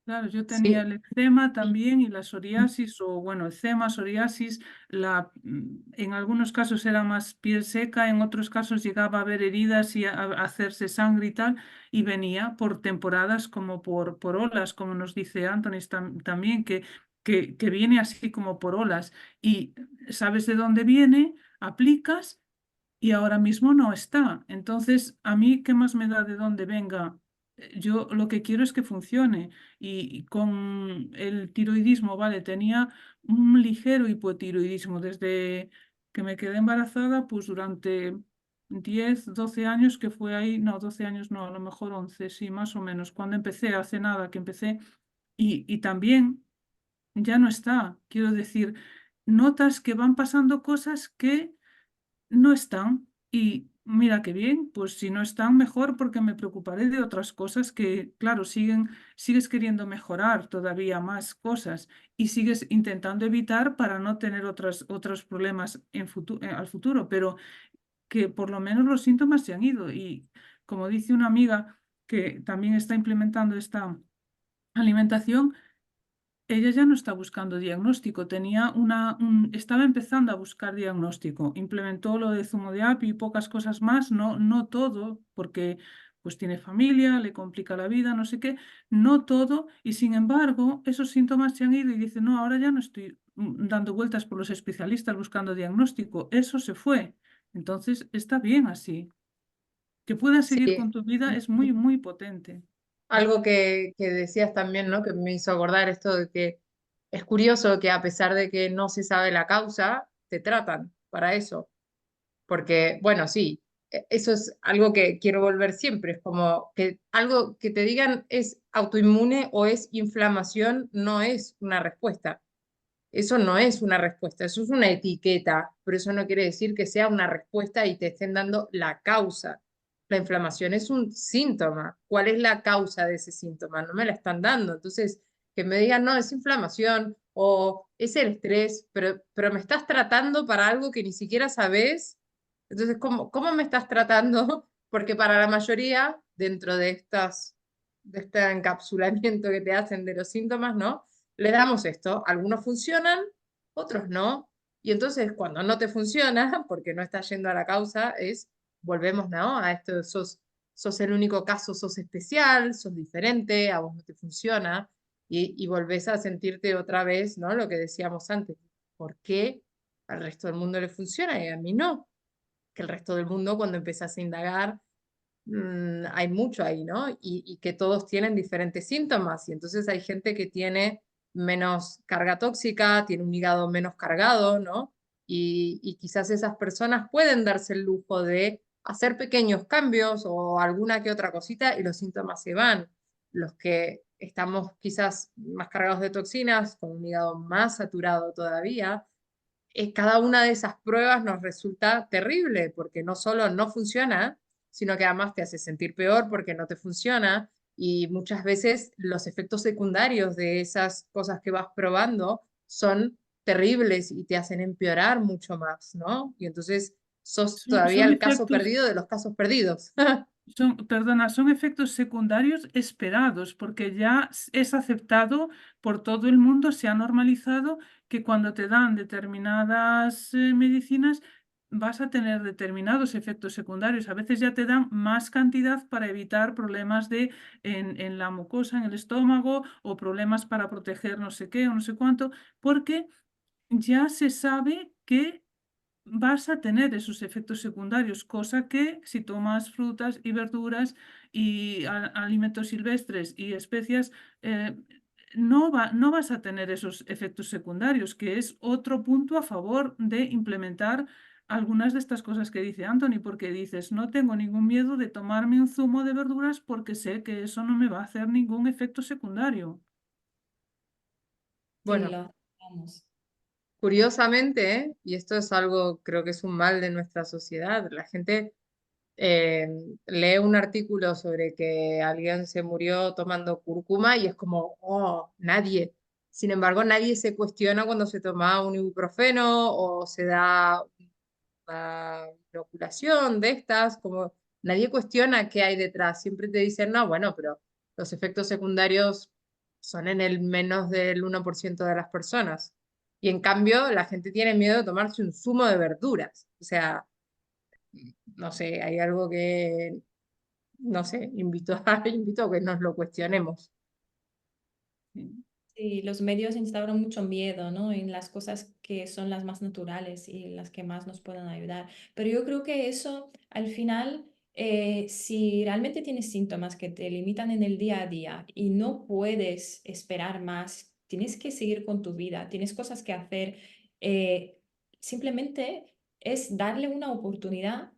Claro, yo tenía Sí, el eczema y- también y la psoriasis, o bueno, eczema, psoriasis, en algunos casos era más piel seca, en otros casos llegaba a haber heridas y a hacerse sangre y tal, y venía por temporadas como por olas, como nos dice Anthony también, que viene así como por olas, y sabes de dónde viene, aplicas y ahora mismo no está. Entonces, ¿a mí qué más me da de dónde venga? Yo lo que quiero es que funcione. Y con el tiroidismo, vale, tenía un ligero hipotiroidismo desde que me quedé embarazada, pues durante 10 12 años, que fue ahí, no, 12 años no, a lo mejor 11 sí, más o menos, cuando empecé, hace nada que empecé, y también ya no está. Quiero decir, notas que van pasando cosas que no están. Y mira qué bien, pues si no están, mejor, porque me preocuparé de otras cosas que, claro, sigues queriendo mejorar todavía más cosas y sigues intentando evitar para no tener otros problemas al futuro, pero que por lo menos los síntomas se han ido. Y como dice una amiga que también está implementando esta alimentación, ella ya no está buscando diagnóstico, estaba empezando a buscar diagnóstico, implementó lo de zumo de apio y pocas cosas más, no todo, porque pues tiene familia, le complica la vida, no sé qué, no todo, y sin embargo esos síntomas se han ido y dice, no, ahora ya no estoy dando vueltas por los especialistas buscando diagnóstico, eso se fue. Entonces está bien así. Que puedas seguir sí. con tu vida es muy, muy potente. Algo que decías también, ¿no? Que me hizo acordar esto de que es curioso que a pesar de que no se sabe la causa, te tratan para eso. Porque, bueno, sí, eso es algo que quiero volver siempre. Es como que algo que te digan es autoinmune o es inflamación, no es una respuesta. Eso no es una respuesta, eso es una etiqueta, pero eso no quiere decir que sea una respuesta y te estén dando la causa. La inflamación es un síntoma. ¿Cuál es la causa de ese síntoma? No me la están dando. Entonces, que me digan, no, es inflamación o es el estrés, pero me estás tratando para algo que ni siquiera sabes. Entonces, ¿cómo me estás tratando? Porque para la mayoría, dentro de este encapsulamiento que te hacen de los síntomas, ¿no? Le damos esto, algunos funcionan, otros no, y entonces cuando no te funciona, porque no estás yendo a la causa, volvemos, ¿no? A esto, sos el único caso, sos especial, sos diferente, a vos no te funciona, y volvés a sentirte otra vez, ¿no? Lo que decíamos antes, ¿por qué al resto del mundo le funciona y a mí no? Que el resto del mundo cuando empezás a indagar hay mucho ahí, ¿no? Y que todos tienen diferentes síntomas. Y entonces hay gente que tiene menos carga tóxica, tiene un hígado menos cargado, ¿no? Y quizás esas personas pueden darse el lujo de hacer pequeños cambios o alguna que otra cosita y los síntomas se van. Los que estamos quizás más cargados de toxinas, con un hígado más saturado todavía, cada una de esas pruebas nos resulta terrible porque no solo no funciona, sino que además te hace sentir peor porque no te funciona y muchas veces los efectos secundarios de esas cosas que vas probando son terribles y te hacen empeorar mucho más, ¿no? Y entonces sos todavía Son el caso efectos, perdido de los casos perdidos. son efectos secundarios esperados, porque ya es aceptado por todo el mundo, se ha normalizado que cuando te dan determinadas medicinas vas a tener determinados efectos secundarios. A veces ya te dan más cantidad para evitar problemas en la mucosa, en el estómago, o problemas para proteger no sé qué o no sé cuánto, porque ya se sabe que vas a tener esos efectos secundarios, cosa que si tomas frutas y verduras y alimentos silvestres y especias, no vas a tener esos efectos secundarios, que es otro punto a favor de implementar algunas de estas cosas que dice Anthony, porque dices, no tengo ningún miedo de tomarme un zumo de verduras porque sé que eso no me va a hacer ningún efecto secundario. Sí, Bueno, lo hacemos. curiosamente, y esto es algo, creo que es un mal de nuestra sociedad, la gente eh, lee un artículo sobre que alguien se murió tomando cúrcuma y es como, oh, nadie. Sin embargo, nadie se cuestiona cuando se toma un ibuprofeno o se da una inoculación de estas, como nadie cuestiona qué hay detrás. Siempre te dicen, no, bueno, pero los efectos secundarios son en el menos del 1% de las personas. Y en cambio, la gente tiene miedo de tomarse un zumo de verduras. O sea, no sé, hay algo que, no sé, invito a que nos lo cuestionemos. Sí. Sí, los medios instauran mucho miedo, ¿no? En las cosas que son las más naturales y las que más nos pueden ayudar. Pero yo creo que eso, al final, si realmente tienes síntomas que te limitan en el día a día y no puedes esperar más, tienes que seguir con tu vida, tienes cosas que hacer, eh, simplemente es darle una oportunidad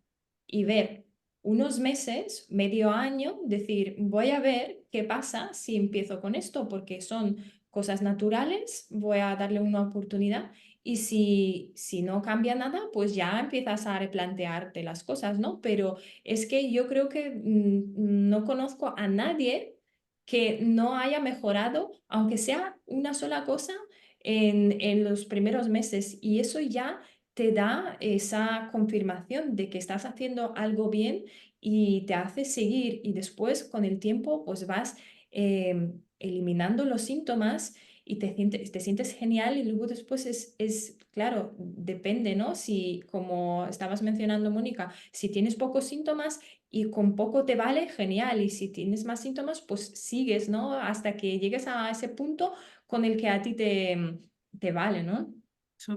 y ver unos meses, medio año, decir, voy a ver qué pasa si empiezo con esto, porque son cosas naturales, voy a darle una oportunidad y si no cambia nada, pues ya empiezas a replantearte las cosas, ¿no? Pero es que yo creo que no conozco a nadie que no haya mejorado, aunque sea una sola cosa, en los primeros meses y eso ya te da esa confirmación de que estás haciendo algo bien y te hace seguir y después con el tiempo pues vas eliminando los síntomas y te sientes genial y luego después claro, depende, ¿no? Si, como estabas mencionando, Mónica, si tienes pocos síntomas y con poco te vale, genial. Y si tienes más síntomas, pues sigues, ¿no? Hasta que llegues a ese punto con el que a ti te vale, ¿no?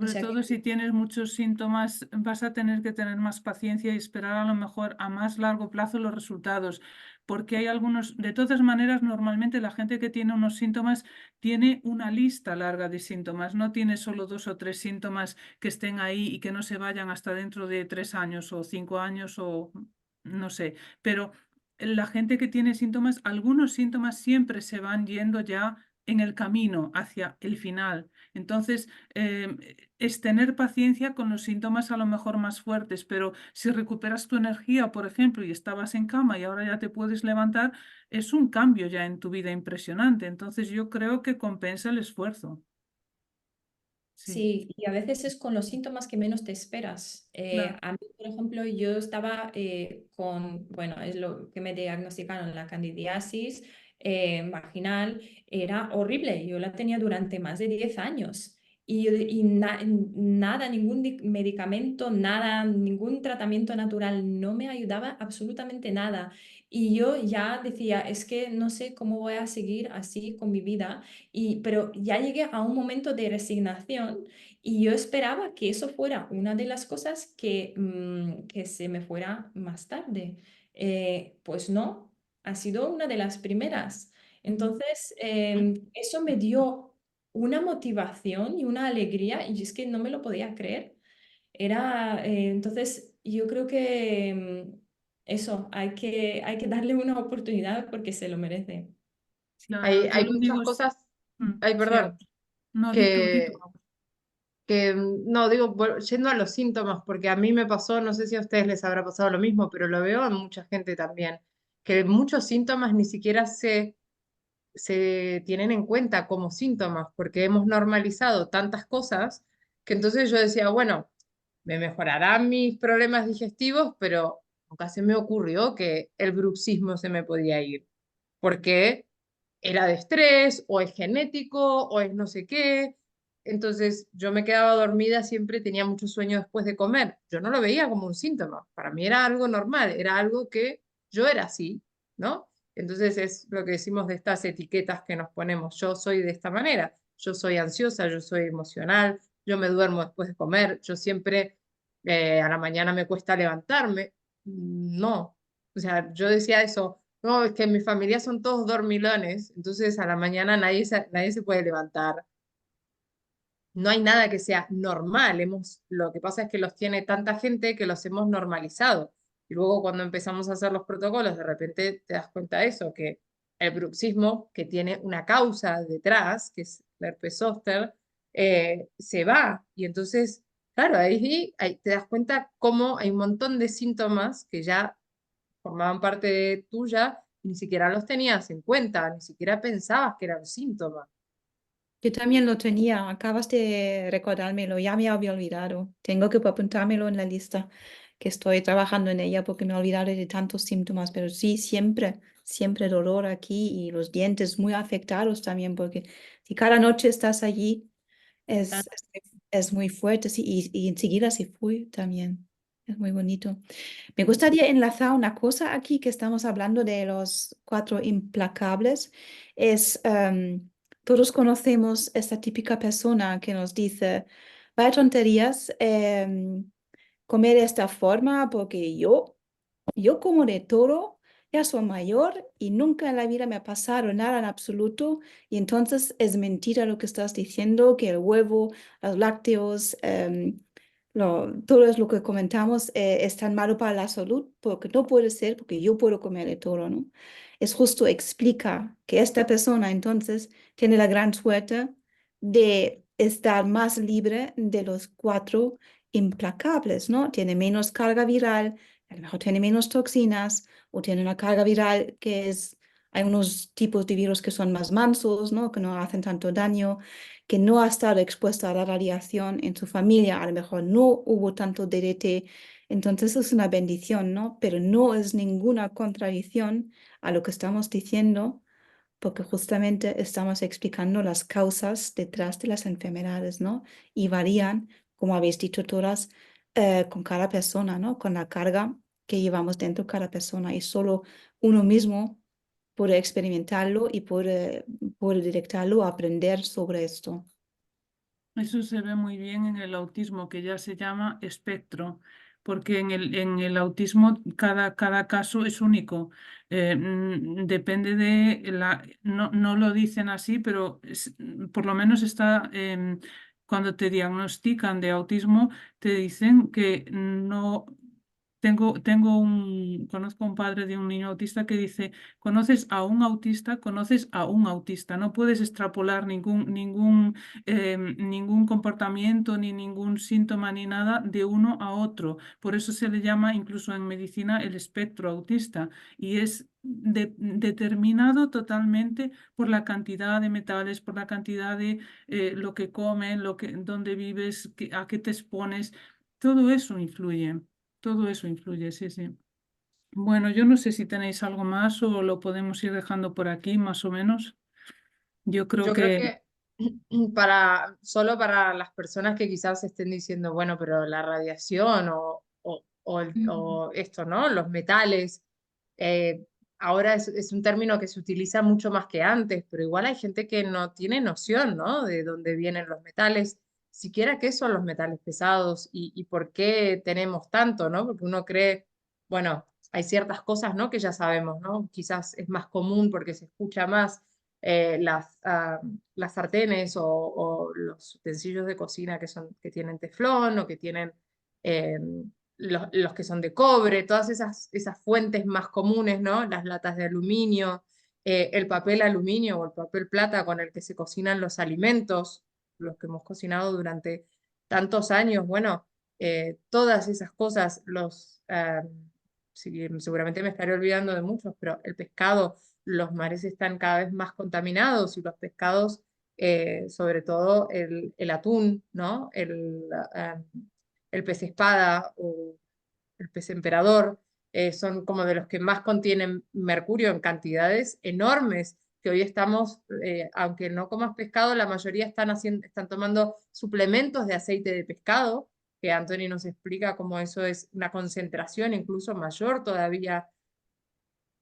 O Sobre sea todo que si tienes muchos síntomas, vas a tener que tener más paciencia y esperar a lo mejor a más largo plazo los resultados, porque hay algunos, de todas maneras, normalmente la gente que tiene unos síntomas tiene una lista larga de síntomas, no tiene solo 2 o 3 síntomas que estén ahí y que no se vayan hasta dentro de 3 años o 5 años o no sé, pero la gente que tiene síntomas, algunos síntomas siempre se van yendo ya en el camino hacia el final. Entonces, es tener paciencia con los síntomas a lo mejor más fuertes, pero si recuperas tu energía, por ejemplo, y estabas en cama y ahora ya te puedes levantar, es un cambio ya en tu vida impresionante. Entonces, yo creo que compensa el esfuerzo. Sí, sí, y a veces es con los síntomas que menos te esperas. claro. A mí, por ejemplo, yo estaba bueno, es lo que me diagnosticaron, la candidiasis vaginal, era horrible. Yo la tenía durante más de 10 años. Nada, ningún medicamento, nada, ningún tratamiento natural no me ayudaba absolutamente nada. Y yo ya decía, es que no sé cómo voy a seguir así con mi vida. Pero ya llegué a un momento de resignación y yo esperaba que eso fuera una de las cosas que se me fuera más tarde. Pues no, ha sido una de las primeras. Entonces, eso me dio una motivación y una alegría y es que no me lo podía creer. Entonces, yo creo que eso, hay que darle una oportunidad porque se lo merece. Claro, yo Hay lo muchas digo, cosas, ay, sí, perdón, no, di tú. que, no, digo, yendo a los síntomas, porque a mí me pasó, no sé si a ustedes les habrá pasado lo mismo, pero lo veo en mucha gente también, que muchos síntomas ni siquiera se tienen en cuenta como síntomas, porque hemos normalizado tantas cosas que entonces yo decía, bueno, me mejorarán mis problemas digestivos, pero nunca se me ocurrió que el bruxismo se me podía ir, porque era de estrés, o es genético, o es no sé qué. Entonces yo me quedaba dormida, siempre tenía mucho sueño después de comer. Yo no lo veía como un síntoma, para mí era algo normal, era algo que yo era así, ¿no? Entonces es lo que decimos de estas etiquetas que nos ponemos. Yo soy de esta manera, yo soy ansiosa, yo soy emocional, yo me duermo después de comer, yo siempre a la mañana me cuesta levantarme. No, o sea, yo decía eso, no, es que en mi familia son todos dormilones, entonces a la mañana nadie se puede levantar. No hay nada que sea normal. Lo que pasa es que los tiene tanta gente que los hemos normalizado. Y luego cuando empezamos a hacer los protocolos, de repente te das cuenta de eso, que el bruxismo, que tiene una causa detrás, que es el herpes zóster, se va. Y entonces, claro, ahí te das cuenta cómo hay un montón de síntomas que ya formaban parte de tuya, y ni siquiera los tenías en cuenta, ni siquiera pensabas que era un síntoma. Yo también lo tenía, acabas de recordármelo, ya me había olvidado. Tengo que apuntármelo en la lista, que estoy trabajando en ella porque me olvidaré de tantos síntomas, pero sí, siempre, siempre dolor aquí y los dientes muy afectados también, porque si cada noche estás allí, es, es, es muy fuerte, sí, y enseguida se fue también. Es muy bonito. Me gustaría enlazar una cosa aquí que estamos hablando de los 4 implacables. Es, todos conocemos esta típica persona que nos dice, vaya tonterías, comer de esta forma porque yo como de todo, ya soy mayor y nunca en la vida me ha pasado nada en absoluto. Y entonces es mentira lo que estás diciendo, que el huevo, los lácteos, todo es lo que comentamos es tan malo para la salud, porque no puede ser, porque yo puedo comer de todo, ¿no? Es justo explica que esta persona entonces tiene la gran suerte de estar más libre de los 4 implacables, ¿no? Tiene menos carga viral, a lo mejor tiene menos toxinas o tiene una carga viral que es, hay unos tipos de virus que son más mansos, ¿no? Que no hacen tanto daño, que no ha estado expuesta a la radiación en su familia, a lo mejor no hubo tanto DDT, entonces es una bendición, ¿no? Pero no es ninguna contradicción a lo que estamos diciendo, porque justamente estamos explicando las causas detrás de las enfermedades, ¿no? Y varían, como habéis dicho todas, con cada persona, ¿no? Con la carga que llevamos dentro cada persona y solo uno mismo puede experimentarlo y puede detectarlo, aprender sobre esto. Eso se ve muy bien en el autismo, que ya se llama espectro, porque en el autismo cada caso es único. Depende de no, no lo dicen así, pero por lo menos está, cuando te diagnostican de autismo, te dicen que no. Conozco a un padre de un niño autista que dice, conoces a un autista, no puedes extrapolar ningún comportamiento, ni ningún síntoma, ni nada de uno a otro. Por eso se le llama incluso en medicina el espectro autista y es determinado totalmente por la cantidad de metales, por la cantidad de lo que comen, dónde vives, a qué te expones. Todo eso influye. Todo eso influye, sí, sí. Bueno, yo no sé si tenéis algo más o lo podemos ir dejando por aquí, más o menos. Yo creo Yo creo que que solo para las personas que quizás estén diciendo, bueno, pero la radiación o esto, ¿no? Los metales, eh, ahora es un término que se utiliza mucho más que antes, pero igual hay gente que no tiene noción, ¿no? De dónde vienen los metales, siquiera qué son los metales pesados y por qué tenemos tanto, ¿no? Porque uno cree, bueno, hay ciertas cosas, ¿no? que ya sabemos, ¿no? Quizás es más común porque se escucha más las sartenes o los utensilios de cocina que tienen teflón o que tienen eh, los que son de cobre, todas esas fuentes más comunes, ¿no? Las latas de aluminio, el papel aluminio o el papel plata con el que se cocinan los alimentos, los que hemos cocinado durante tantos años, bueno, todas esas cosas, seguramente me estaré olvidando de muchos, pero el pescado, los mares están cada vez más contaminados y los pescados, sobre todo el atún, ¿no? El pez espada o el pez emperador, son como de los que más contienen mercurio en cantidades enormes, que hoy estamos, aunque no comas pescado, la mayoría están tomando suplementos de aceite de pescado, que Anthony nos explica cómo eso es una concentración incluso mayor todavía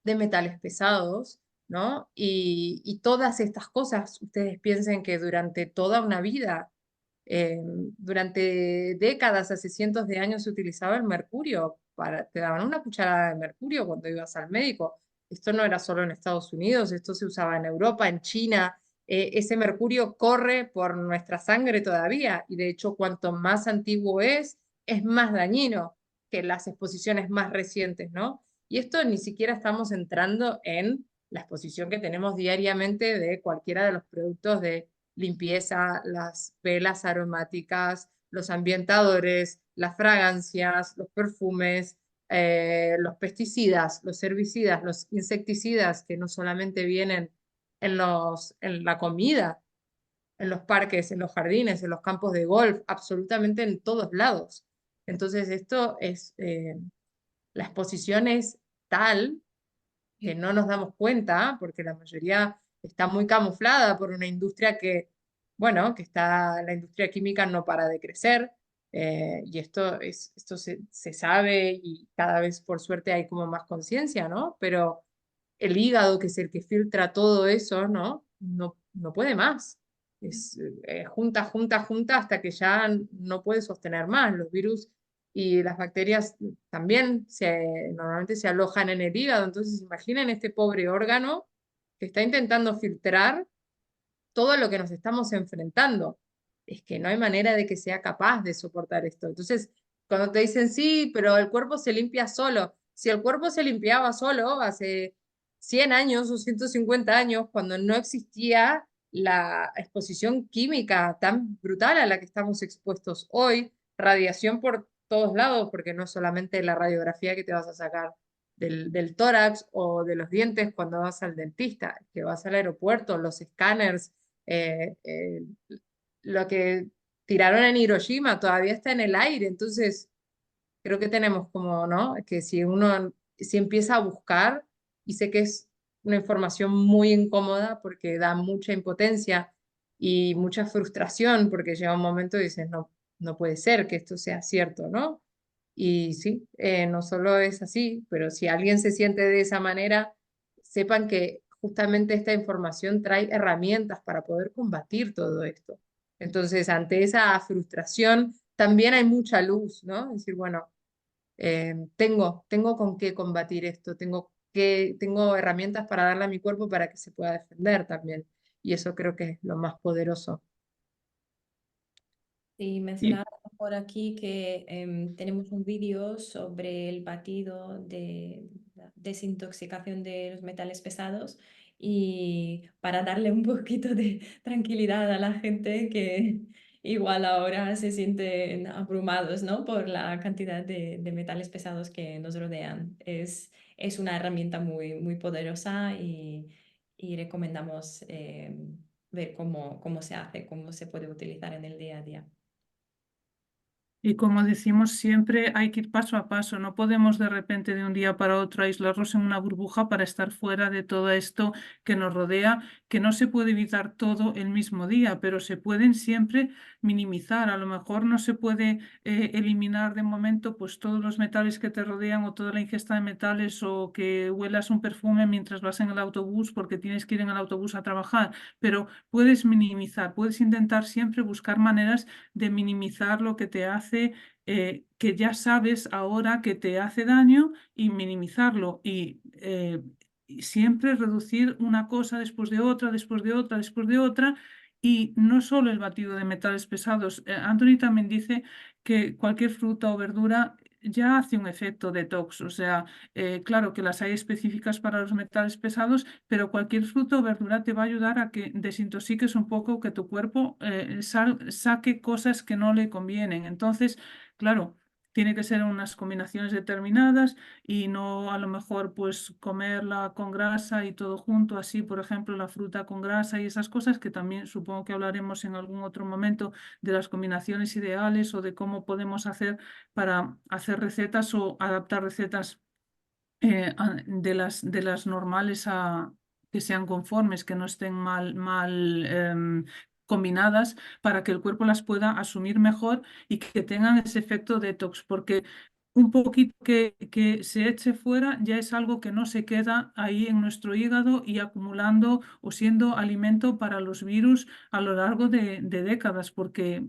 de metales pesados, ¿no? Y todas estas cosas, ustedes piensen que durante toda una vida, durante décadas, hace cientos de años se utilizaba el mercurio, te daban una cucharada de mercurio cuando ibas al médico. Esto no era solo en Estados Unidos, esto se usaba en Europa, en China. Ese mercurio corre por nuestra sangre todavía y de hecho cuanto más antiguo es más dañino que las exposiciones más recientes, ¿no? Y esto ni siquiera estamos entrando en la exposición que tenemos diariamente de cualquiera de los productos de limpieza, las velas aromáticas, los ambientadores, las fragancias, los perfumes, los pesticidas, los herbicidas, los insecticidas que no solamente vienen en la comida, en los parques, en los jardines, en los campos de golf, absolutamente en todos lados. Entonces la exposición es tal que no nos damos cuenta, porque la mayoría está muy camuflada por una industria que, bueno, la industria química no para de crecer, y esto se sabe y cada vez por suerte hay como más conciencia, ¿no? Pero el hígado, que es el que filtra todo eso, ¿no? No puede más. Junta, junta, junta hasta que ya no puede sostener más. Los virus y las bacterias también normalmente se alojan en el hígado. Entonces, imaginen este pobre órgano que está intentando filtrar todo lo que nos estamos enfrentando. Es que no hay manera de que sea capaz de soportar esto. Entonces, cuando te dicen, sí, pero el cuerpo se limpia solo. Si el cuerpo se limpiaba solo hace 100 años o 150 años, cuando no existía la exposición química tan brutal a la que estamos expuestos hoy, radiación por todos lados, porque no es solamente la radiografía que te vas a sacar del tórax o de los dientes cuando vas al dentista, que vas al aeropuerto, los escáneres, lo que tiraron en Hiroshima todavía está en el aire, entonces creo que tenemos como, ¿no? Que si empieza a buscar, y sé que es una información muy incómoda porque da mucha impotencia y mucha frustración, porque llega un momento y dices, no, no puede ser que esto sea cierto, ¿no? Y sí, no solo es así, pero si alguien se siente de esa manera, sepan que justamente esta información trae herramientas para poder combatir todo esto. Entonces, ante esa frustración, también hay mucha luz, ¿no? Es decir, bueno, tengo con qué combatir esto, tengo herramientas para darle a mi cuerpo para que se pueda defender también. Y eso creo que es lo más poderoso. Y mencionaba por aquí que tenemos un vídeo sobre el batido de la desintoxicación de los metales pesados y para darle un poquito de tranquilidad a la gente que igual ahora se sienten abrumados, ¿no? por la cantidad de metales pesados que nos rodean. Es una herramienta muy, muy poderosa y recomendamos ver cómo se hace, cómo se puede utilizar en el día a día. Y como decimos siempre, hay que ir paso a paso. No podemos de repente de un día para otro aislarnos en una burbuja para estar fuera de todo esto que nos rodea, que no se puede evitar todo el mismo día, pero se pueden siempre minimizar. A lo mejor no se puede eliminar de momento pues todos los metales que te rodean o toda la ingesta de metales o que huelas un perfume mientras vas en el autobús porque tienes que ir en el autobús a trabajar, pero puedes minimizar, puedes intentar siempre buscar maneras de minimizar lo que te hace hace que ya sabes ahora que te hace daño y minimizarlo y siempre reducir una cosa después de otra, después de otra, después de otra. Y no solo el batido de metales pesados. Anthony también dice que cualquier fruta o verdura ya hace un efecto detox. O sea, claro que las hay específicas para los metales pesados, pero cualquier fruta o verdura te va a ayudar a que desintoxiques un poco, que tu cuerpo saque cosas que no le convienen. Entonces, claro, tiene que ser unas combinaciones determinadas y no a lo mejor pues comerla con grasa y todo junto, así por ejemplo la fruta con grasa y esas cosas que también supongo que hablaremos en algún otro momento de las combinaciones ideales o de cómo podemos hacer para hacer recetas o adaptar recetas de las normales a que sean conformes, que no estén mal combinadas para que el cuerpo las pueda asumir mejor y que tengan ese efecto detox, porque un poquito que se eche fuera ya es algo que no se queda ahí en nuestro hígado y acumulando o siendo alimento para los virus a lo largo de décadas, porque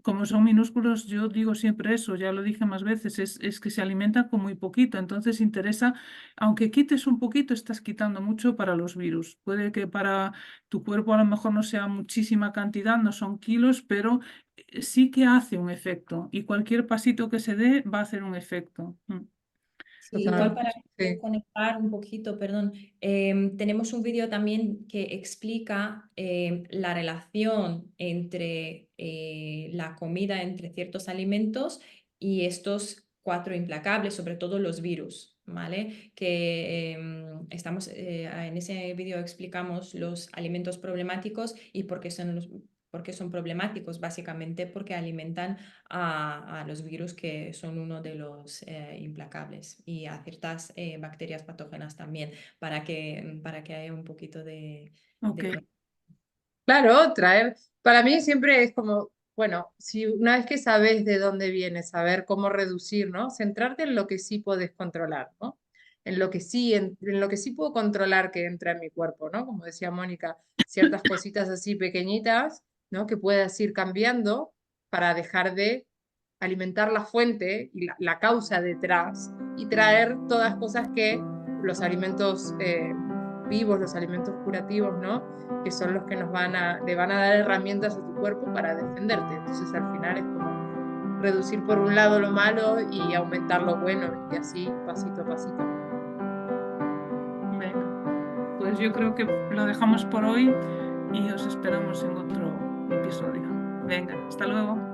como son minúsculos, yo digo siempre eso, ya lo dije más veces, es que se alimentan con muy poquito, entonces interesa, aunque quites un poquito, estás quitando mucho para los virus. Puede que para tu cuerpo a lo mejor no sea muchísima cantidad, no son kilos, pero sí que hace un efecto y cualquier pasito que se dé va a hacer un efecto. Sí, igual Totalmente. para Sí. conectar un poquito, perdón, tenemos un vídeo también que explica la relación entre la comida, entre ciertos alimentos y estos 4 implacables, sobre todo los virus, ¿vale? Que estamos, en ese vídeo explicamos los alimentos problemáticos y por qué son problemáticos, básicamente porque alimentan a los virus que son uno de los implacables y a ciertas bacterias patógenas también, para que haya un poquito de Ok, Claro, para mí siempre es como, bueno, si una vez que sabes de dónde viene, saber cómo reducir, ¿no? Centrarte en lo que sí puedes controlar, ¿no? En lo que sí puedo controlar que entra en mi cuerpo, ¿no? Como decía Mónica, ciertas cositas así pequeñitas, ¿no? Que puedas ir cambiando para dejar de alimentar la fuente y la causa detrás y traer todas cosas que los alimentos vivos, los alimentos curativos, ¿no? Que son los que le van a dar herramientas a tu cuerpo para defenderte. Entonces al final es como reducir por un lado lo malo y aumentar lo bueno y así pasito a pasito. venga. Pues yo creo que lo dejamos por hoy y os esperamos en otro episodio. Venga, hasta luego.